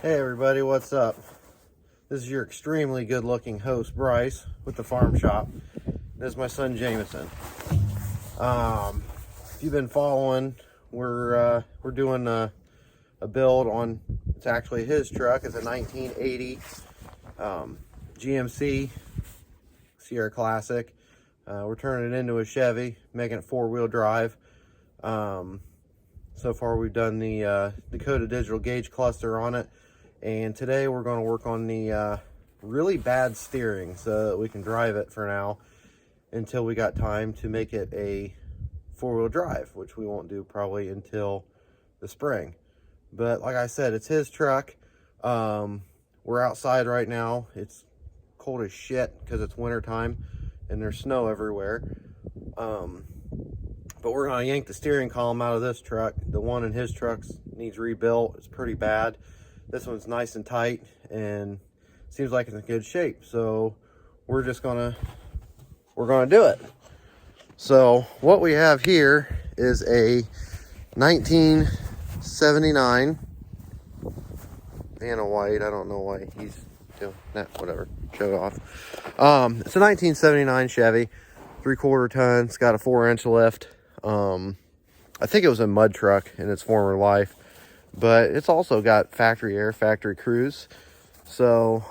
Hey everybody, what's up? This is your extremely good looking host, Bryce, with the farm shop. This is my son, Jameson. If you've been following, we're doing a build on, it's actually his truck. It's a 1980 GMC Sierra Classic. We're turning it into a Chevy, making it 4-wheel drive. So far we've done the Dakota digital gauge cluster on it. And today we're going to work on the really bad steering so that we can drive it for now until we got time to make it a 4-wheel drive, which we won't do probably until the spring. But like I said, it's his truck. We're outside right now. It's cold as shit because it's winter time and there's snow everywhere. But we're going to yank the steering column out of this truck. The one in his truck needs rebuilt. It's pretty bad. This one's nice and tight and seems like it's in good shape. So we're gonna do it. So what we have here is a 1979 and a white. I don't know why he's doing that. Whatever. Show it off. It's a 1979 Chevy, 3/4 ton. It's got a 4-inch lift. I think it was a mud truck in its former life. But it's also got factory air, factory cruise. So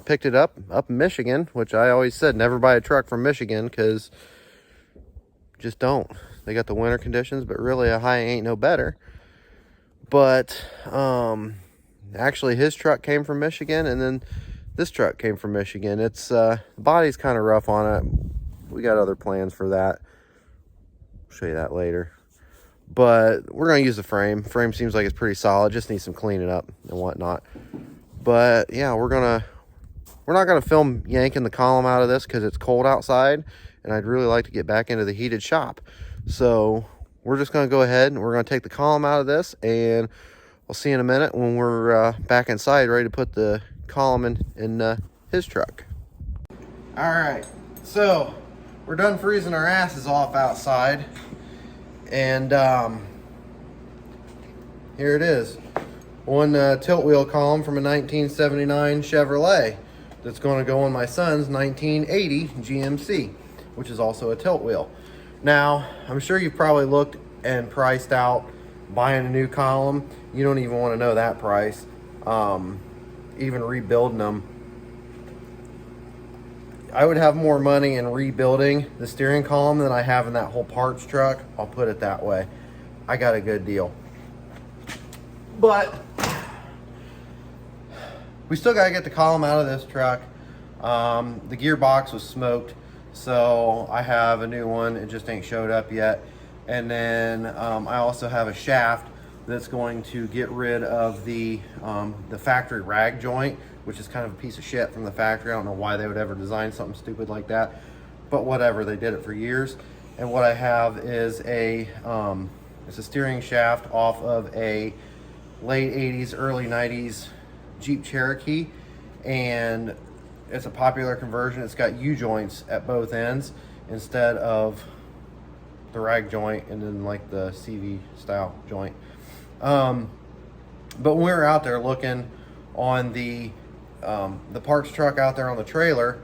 picked it up in Michigan, which I always said never buy a truck from Michigan because just don't. They got the winter conditions, but really a high ain't no better. But actually his truck came from Michigan, and then this truck came from Michigan. It's the body's kind of rough on it. We got other plans for that. I'll show you that later. But we're going to use the frame. Frame seems like it's pretty solid. Just needs some cleaning up and whatnot. But yeah, we're not going to film yanking the column out of this because it's cold outside. And I'd really like to get back into the heated shop. So we're just going to go ahead and we're going to take the column out of this. And we'll see in a minute when we're back inside ready to put the column in his truck. All right. So we're done freezing our asses off outside. And here it is, one tilt wheel column from a 1979 Chevrolet that's going to go on my son's 1980 GMC, which is also a tilt wheel. Now, I'm sure you've probably looked and priced out buying a new column. You don't even want to know that price. Even rebuilding them. I would have more money in rebuilding the steering column than I have in that whole parts truck. I'll put it that way. I got a good deal. But we still got to get the column out of this truck. The gearbox was smoked, so I have a new one. It just ain't showed up yet. And then I also have a shaft that's going to get rid of the factory rag joint, which is kind of a piece of shit from the factory. I don't know why they would ever design something stupid like that, but whatever, they did it for years. And what I have is it's a steering shaft off of a late 80s, early 90s Jeep Cherokee, and it's a popular conversion. It's got U-joints at both ends instead of the rag joint and then like the CV style joint. But when we were out there looking on the parts truck out there on the trailer,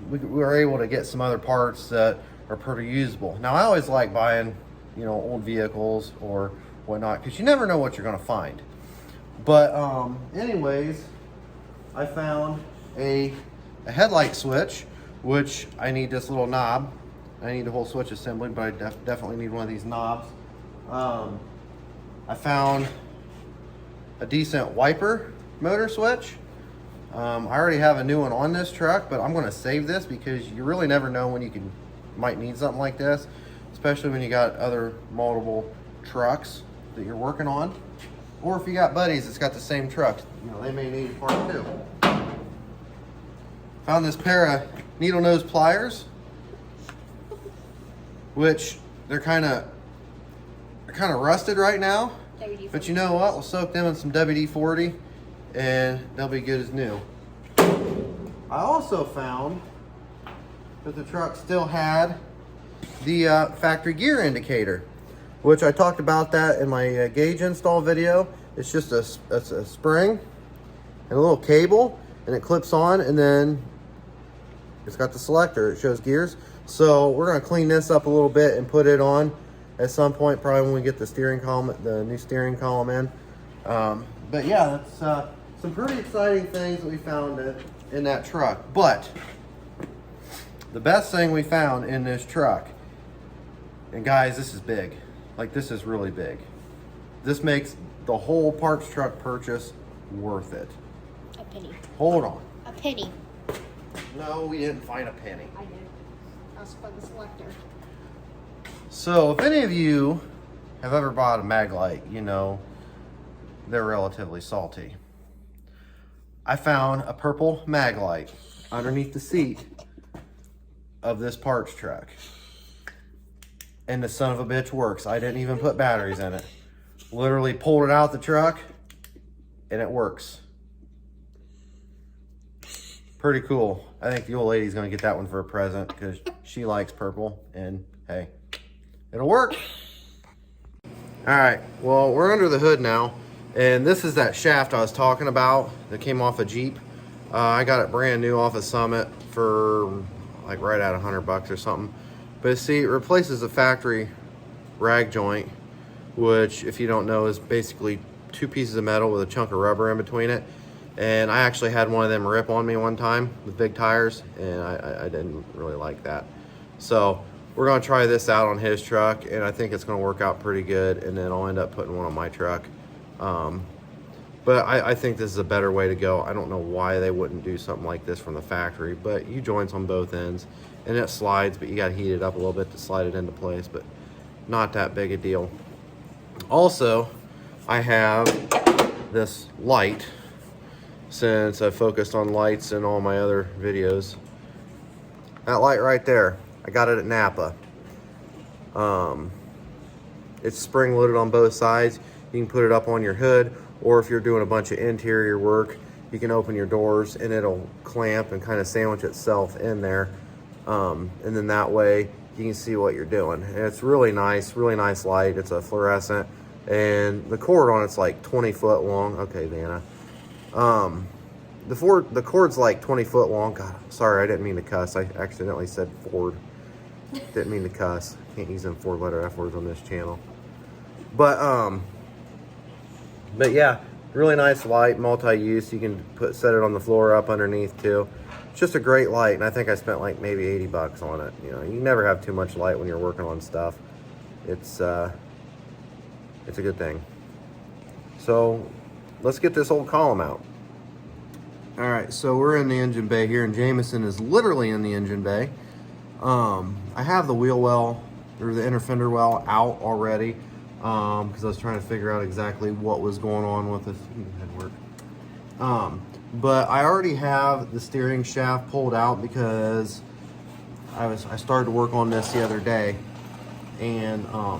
we were able to get some other parts that are pretty usable. Now, I always like buying, old vehicles or whatnot, because you never know what you're going to find. But anyways, I found a headlight switch, which I need this little knob. I need the whole switch assembly, but I definitely need one of these knobs. I found a decent wiper motor switch. I already have a new one on this truck, but I'm going to save this because you really never know when you might need something like this, especially when you got other multiple trucks that you're working on, or if you got buddies that's got the same truck, they may need a part too. Found this pair of needle nose pliers, which they're kind of rusted right now, but you know what? We'll soak them in some WD-40 and they'll be good as new. I also found that the truck still had the factory gear indicator, which I talked about that in my gauge install video. It's just a spring and a little cable, and it clips on, and then it's got the selector. It shows gears. So we're gonna clean this up a little bit and put it on at some point, probably when we get the steering column, the new steering column in. But yeah, that's some pretty exciting things that we found in that truck. But the best thing we found in this truck, and guys, this is big. Like, this is really big. This makes the whole parts truck purchase worth it. A penny. Hold on. A penny. No, we didn't find a penny. I did. That's for the selector. So if any of you have ever bought a mag light, you know they're relatively salty. I found a purple mag light underneath the seat of this parts truck. And the son of a bitch works. I didn't even put batteries in it. Literally pulled it out the truck and it works. Pretty cool. I think the old lady's gonna get that one for a present because she likes purple, and hey, it'll work. All right, well, we're under the hood now, and this is that shaft I was talking about that came off a Jeep. I got it brand new off of Summit for like right at $100 or something. But see, it replaces a factory rag joint, which, if you don't know, is basically two pieces of metal with a chunk of rubber in between it. And I actually had one of them rip on me one time with big tires, and I didn't really like that. So we're gonna try this out on his truck, and I think it's gonna work out pretty good, and then I'll end up putting one on my truck. But I think this is a better way to go. I don't know why they wouldn't do something like this from the factory, but you joints on both ends, and it slides, but you gotta heat it up a little bit to slide it into place, but not that big a deal. Also, I have this light, since I focused on lights in all my other videos. That light right there, I got it at Napa. It's spring loaded on both sides. You can put it up on your hood, or if you're doing a bunch of interior work, you can open your doors and it'll clamp and kind of sandwich itself in there. And then that way you can see what you're doing. And it's really nice light. It's a fluorescent, and the cord on it's like 20 foot long. Okay, Vanna. The cord's like 20 foot long. God, sorry, I didn't mean to cuss. I accidentally said Ford. Didn't mean to cuss. Can't use them 4-letter F words on this channel. But yeah, really nice light, multi-use. You can set it on the floor up underneath too. It's just a great light, and I think I spent like maybe $80 on it. You know, you never have too much light when you're working on stuff. It's a good thing. So let's get this old column out. All right, so we're in the engine bay here, and Jameson is literally in the engine bay. I have the wheel well, or the inner fender well, out already, because I was trying to figure out exactly what was going on with this headwork. But I already have the steering shaft pulled out because I started to work on this the other day, and I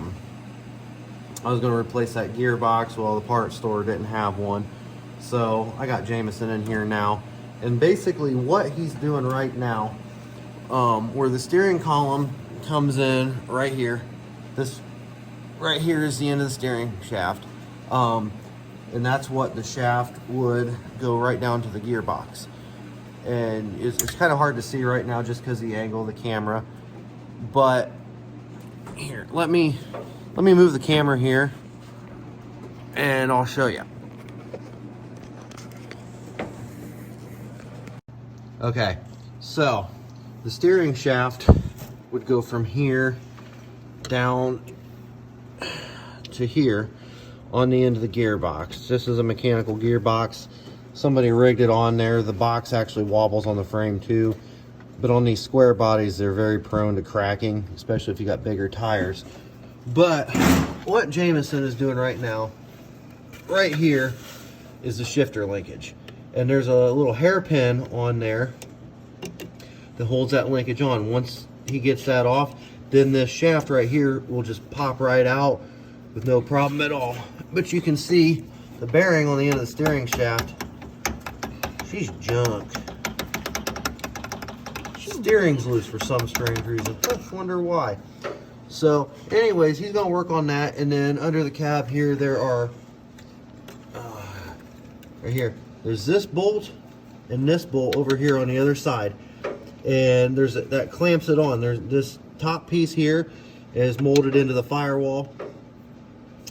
was going to replace that gearbox. Well, the parts store didn't have one. So I got Jameson in here now, and basically what he's doing right now, where the steering column comes in right here, this right here is the end of the steering shaft, and that's what the shaft would go right down to the gearbox. And it's kind of hard to see right now just because of the angle of the camera, but here, let me move the camera here and I'll show you. Okay, so the steering shaft would go from here down to here on the end of the gearbox. This is a mechanical gearbox. Somebody rigged it on there. The box actually wobbles on the frame too, but on these square bodies, they're very prone to cracking, especially if you got bigger tires. But what Jameson is doing right now, right here, is the shifter linkage. And there's a little hairpin on there that holds that linkage on. Once he gets that off, then this shaft right here will just pop right out with no problem at all. But you can see the bearing on the end of the steering shaft. She's junk. Steering's loose for some strange reason. I wonder why. So anyways, he's gonna work on that. And then under the cab here, there are right here. There's this bolt and this bolt over here on the other side. And there's that clamps it on. There's this top piece here is molded into the firewall,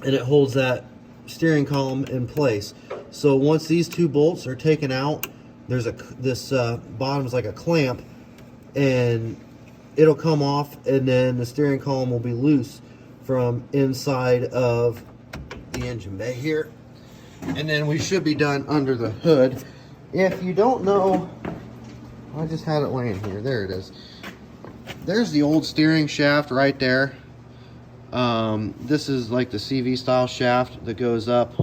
and it holds that steering column in place. So once these two bolts are taken out, there's this bottom's like a clamp, and it'll come off, and then the steering column will be loose from inside of the engine bay here. And then we should be done under the hood. If you don't know, I just had it laying here. There it is. There's the old steering shaft right there. This is like the CV style shaft that goes up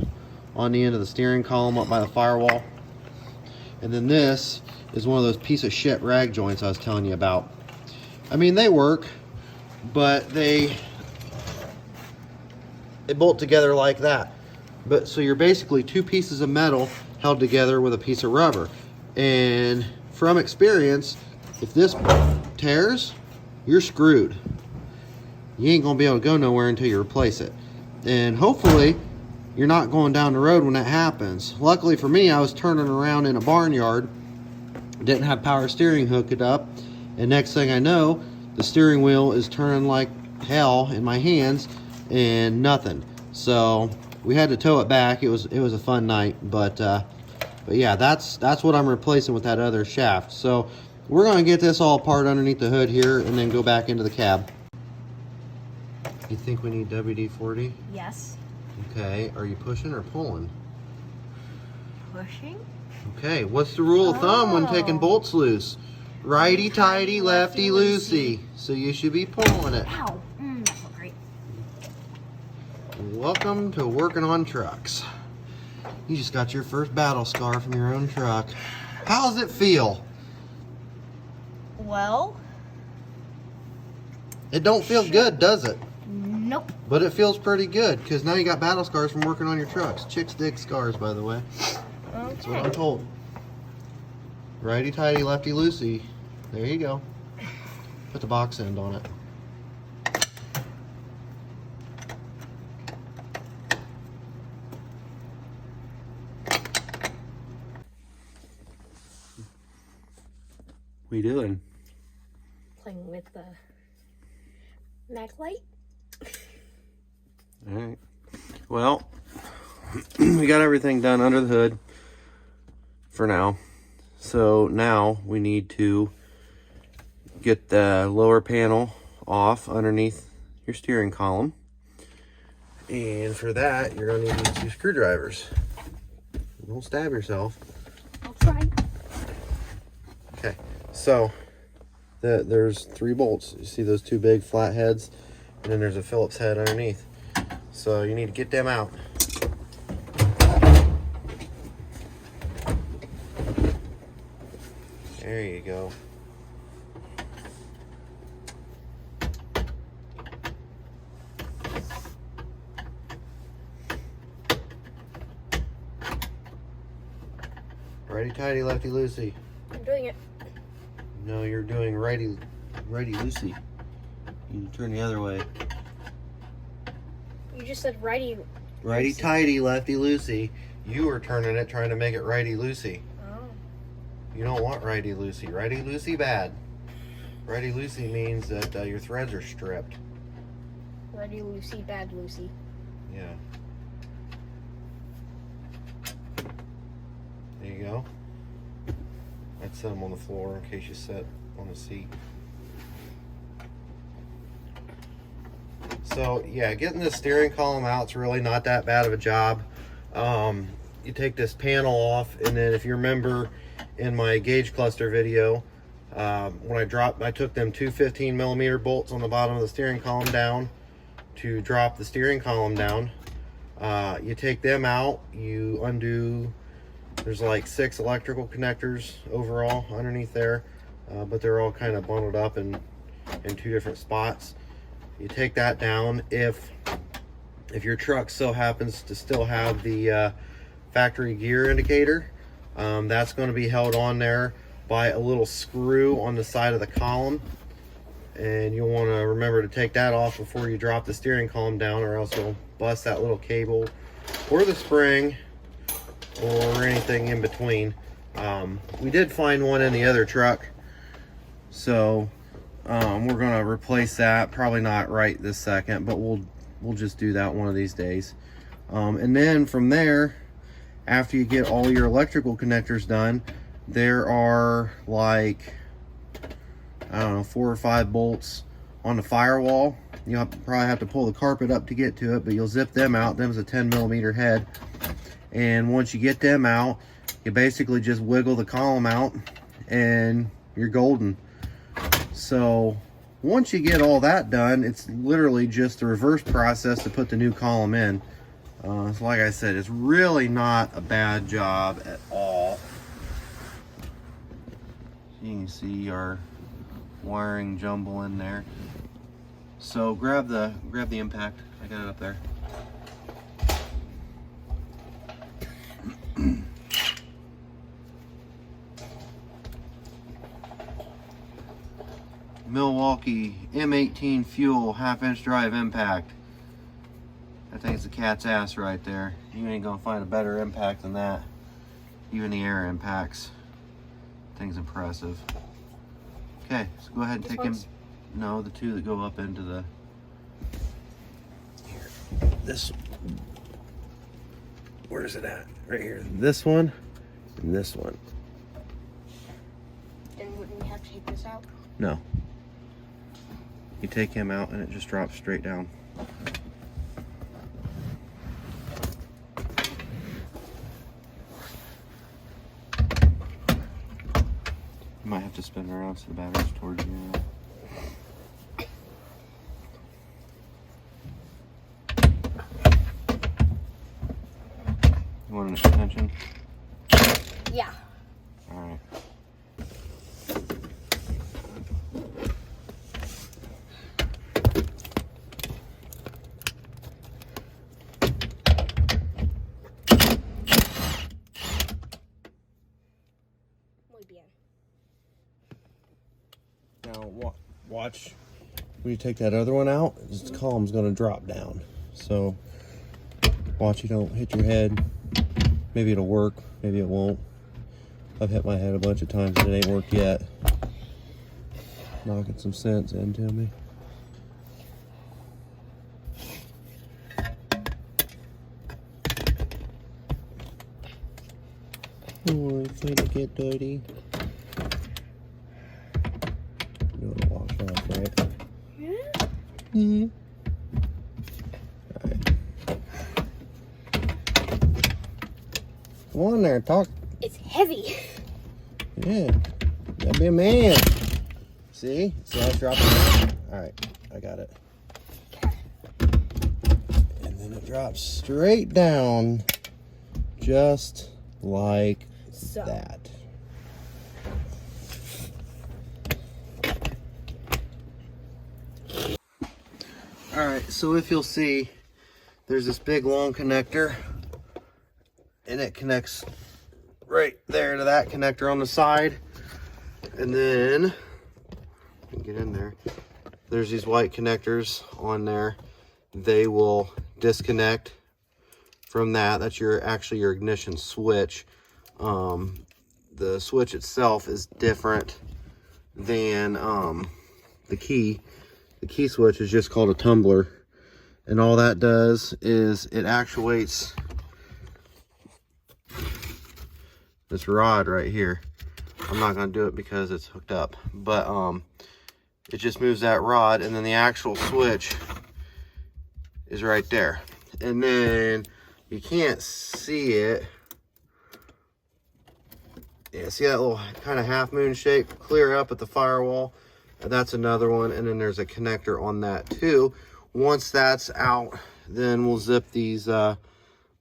on the end of the steering column up by the firewall. And then this is one of those piece of shit rag joints I was telling you about. I mean, they work, but they bolt together like that. But so you're basically two pieces of metal held together with a piece of rubber. And from experience, if this tears, you're screwed. You ain't gonna be able to go nowhere until you replace it. And hopefully you're not going down the road when that happens. Luckily for me, I was turning around in a barnyard, didn't have power steering hooked up, and next thing I know, the steering wheel is turning like hell in my hands and nothing. So we had to tow it back. It was a fun night, but yeah, that's what I'm replacing with that other shaft. So we're gonna get this all apart underneath the hood here and then go back into the cab. You think we need WD-40? Yes. Okay, are you pushing or pulling? Pushing? Okay, what's the rule of thumb when taking bolts loose? Righty tighty, lefty loosey. So you should be pulling it. Ow. That felt great. Welcome to working on trucks. You just got your first battle scar from your own truck. How does it feel? Well, It don't feel good, does it? nope. But it feels pretty good, because now you got battle scars from working on your trucks. Chicks dig scars, by the way. That's what I'm told. Righty tighty, lefty loosey. There you go. Put the box end on it. What are you doing? Playing with the mag light. Alright. Well, we got everything done under the hood for now. So now we need to get the lower panel off underneath your steering column. And for that, you're going to need these two screwdrivers. Don't stab yourself. I'll try. Okay, so there's 3 bolts. You see those 2 big flat heads? And then there's a Phillips head underneath. So you need to get them out. There you go. Righty tighty, lefty loosey. I'm doing it. No, you're doing righty loosey. You turn the other way. You just said righty. Righty tighty, lefty loosey. You were turning it, trying to make it righty loosey. Oh. You don't want righty loosey. Righty loosey bad. Righty loosey means that your threads are stripped. Righty Lucy, bad Lucy. Yeah. There you go. I'd set them on the floor in case you sit on the seat. So yeah, getting the steering column out is really not that bad of a job. You take this panel off, and then if you remember in my gauge cluster video, when I took them 2 15mm bolts on the bottom of the steering column down to drop the steering column down. You take them out, you undo, there's like 6 electrical connectors overall underneath there, but they're all kind of bundled up in 2 different spots. You take that down. If your truck still happens to still have the factory gear indicator, that's going to be held on there by a little screw on the side of the column, and you'll want to remember to take that off before you drop the steering column down, or else you'll bust that little cable or the spring or anything in between. We did find one in the other truck, so we're gonna replace that. Probably not right this second, but we'll just do that one of these days. And then from there, after you get all your electrical connectors done, there are like, I don't know, 4 or 5 bolts on the firewall. You'll probably have to pull the carpet up to get to it, but you'll zip them out. Them's a 10mm head. And once you get them out, you basically just wiggle the column out and you're golden. So once you get all that done, it's literally just the reverse process to put the new column in. So like I said, it's really not a bad job at all. You can see our wiring jumble in there. So grab the impact. I got it up there. Milwaukee M18 fuel 1/2-inch drive impact. I think it's a cat's ass right there. You ain't gonna find a better impact than that. Even the air impacts. Thing's impressive. Okay, so go ahead and take him. No, the 2 that go up into the. Here, this. Where is it at? Right here. This one and this one. Then wouldn't we have to take this out? No. You take him out and it just drops straight down. You might have to spin around so the battery's towards you. You want an extension? Yeah. All right. Muy bien. Now watch. When you take that other one out, this column's going to drop down. So watch you don't hit your head. Maybe it'll work, maybe it won't. I've hit my head a bunch of times and it ain't worked yet. Knocking some sense into me. Oh, it's going to get dirty. You want to wash off, right? Yeah. Mm-hmm. All right. Come on there, talk. It's heavy. Yeah, gotta be a man. See how it's dropping down? All right, I got it. And then it drops straight down, just like that. All right, so if you'll see, there's this big long connector, and it connects right there to that connector on the side. And then, get in there, there's these white connectors on there. They will disconnect from that. That's actually your ignition switch. The switch itself is different than the key. The key switch is just called a tumbler. And all that does is it actuates this rod right here. I'm not going to do it because it's hooked up, but it just moves that rod, and then the actual switch is right there. And then you can't see it. Yeah, see that little kind of half moon shape clear up at the firewall? That's another one, and then there's a connector on that too. Once that's out, then we'll zip these little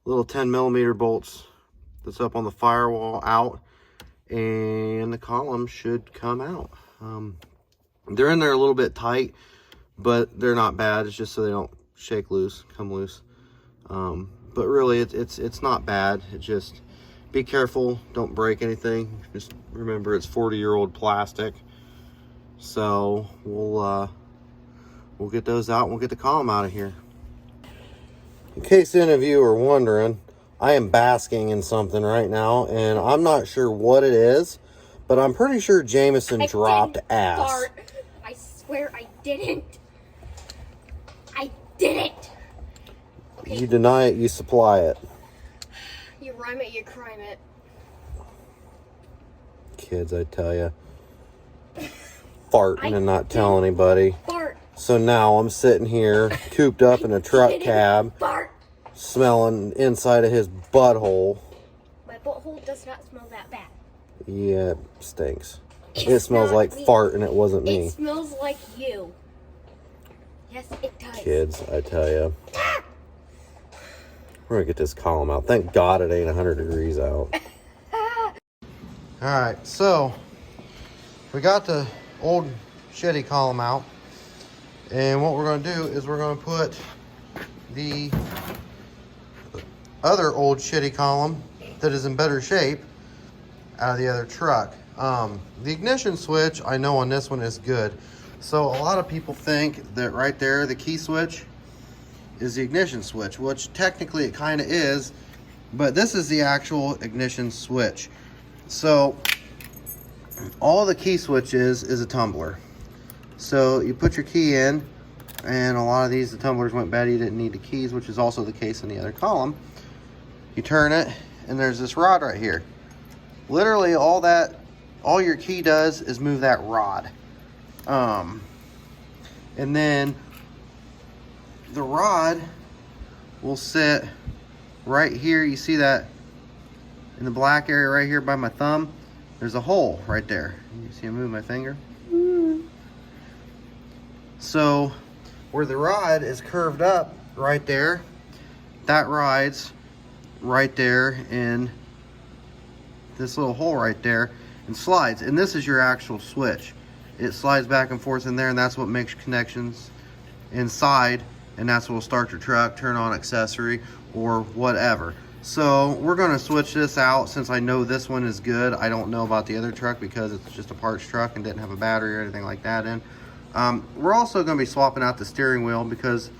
10mm bolts that's up on the firewall out, and the column should come out. They're in there a little bit tight, but they're not bad. It's just so they don't come loose. But really, it's not bad. It just, be careful, don't break anything. Just remember, it's 40-year-old plastic. So we'll get those out and we'll get the column out of here. In case any of you are wondering, I am basking in something right now, and I'm not sure what it is, but I'm pretty sure Jameson dropped ass. Fart. I swear I didn't. I didn't. Okay. You deny it, you supply it. You rhyme it, you crime it. Kids, I tell you. Farting and not telling anybody. Fart. So now I'm sitting here, cooped up in a truck cab, Fart. smelling inside of his butthole. My butthole does not smell that bad. Yeah, it stinks. It smells like me. fart, and it wasn't me. It smells like you. Yes, it does. Kids, I tell you. We're going to get this column out. Thank God it ain't 100 degrees out. Alright, so we got the old shitty column out. And what we're going to do is we're going to put the other old shitty column that is in better shape out of the other truck. The ignition switch, I know on this one is good. So a lot of people think that right there, the key switch is the ignition switch, which technically it kind of is, but this is the actual ignition switch. So all the key switch is a tumbler. So you put your key in, and a lot of these, the tumblers went bad, you didn't need the keys, which is also the case in the other column. You turn it, and there's this rod right here. Literally all your key does is move that rod. And then the rod will sit right here. You see that in the black area right here by my thumb? There's a hole right there. You see I move my finger? So where the rod is curved up right there, that rides right there in this little hole right there and slides. And this is your actual switch. It slides back and forth in there, and that's what makes connections inside, and that's what will start your truck, turn on accessory or whatever. So we're going to switch this out since I know this one is good. I don't know about the other truck because it's just a parts truck and didn't have a battery or anything like that in. We're also going to be swapping out the steering wheel because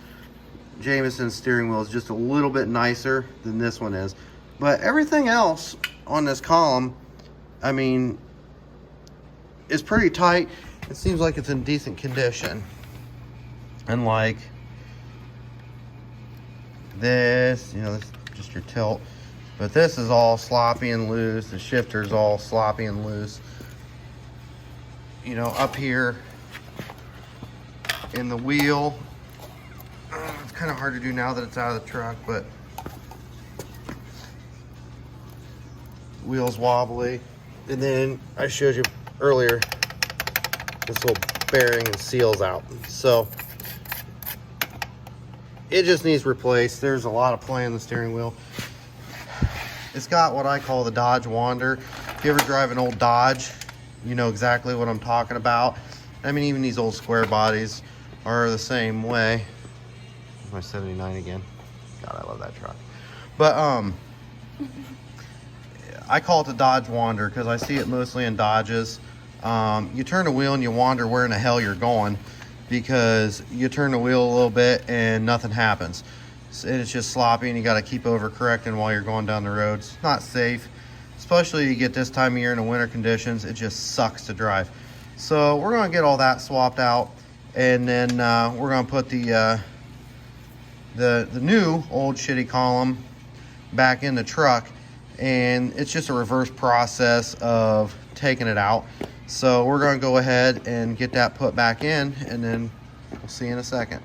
Jameson's steering wheel is just a little bit nicer than this one is. But everything else on this column, I mean, is pretty tight. It seems like it's in decent condition. And like this, you know, this is just your tilt. But this is all sloppy and loose. The shifter's all sloppy and loose. You know, up here in the wheel, it's kind of hard to do now that it's out of the truck, but wheel's wobbly. And then I showed you earlier, this little bearing and seals out. So it just needs replaced. There's a lot of play in the steering wheel. It's got what I call the Dodge Wander. If you ever drive an old Dodge, you know exactly what I'm talking about. I mean, even these old square bodies are the same way. My 79 again. God, I love that truck. But I call it the Dodge Wander because I see it mostly in Dodges. You turn the wheel and you wonder where in the hell you're going because you turn the wheel a little bit and nothing happens. And it's just sloppy and you got to keep overcorrecting while you're going down the road. It's not safe, especially you get this time of year in the winter conditions. It just sucks to drive. So we're going to get all that swapped out, and then we're going to put the new old shitty column back in the truck, and it's just a reverse process of taking it out. So we're going to go ahead and get that put back in, and then we'll see you in a second.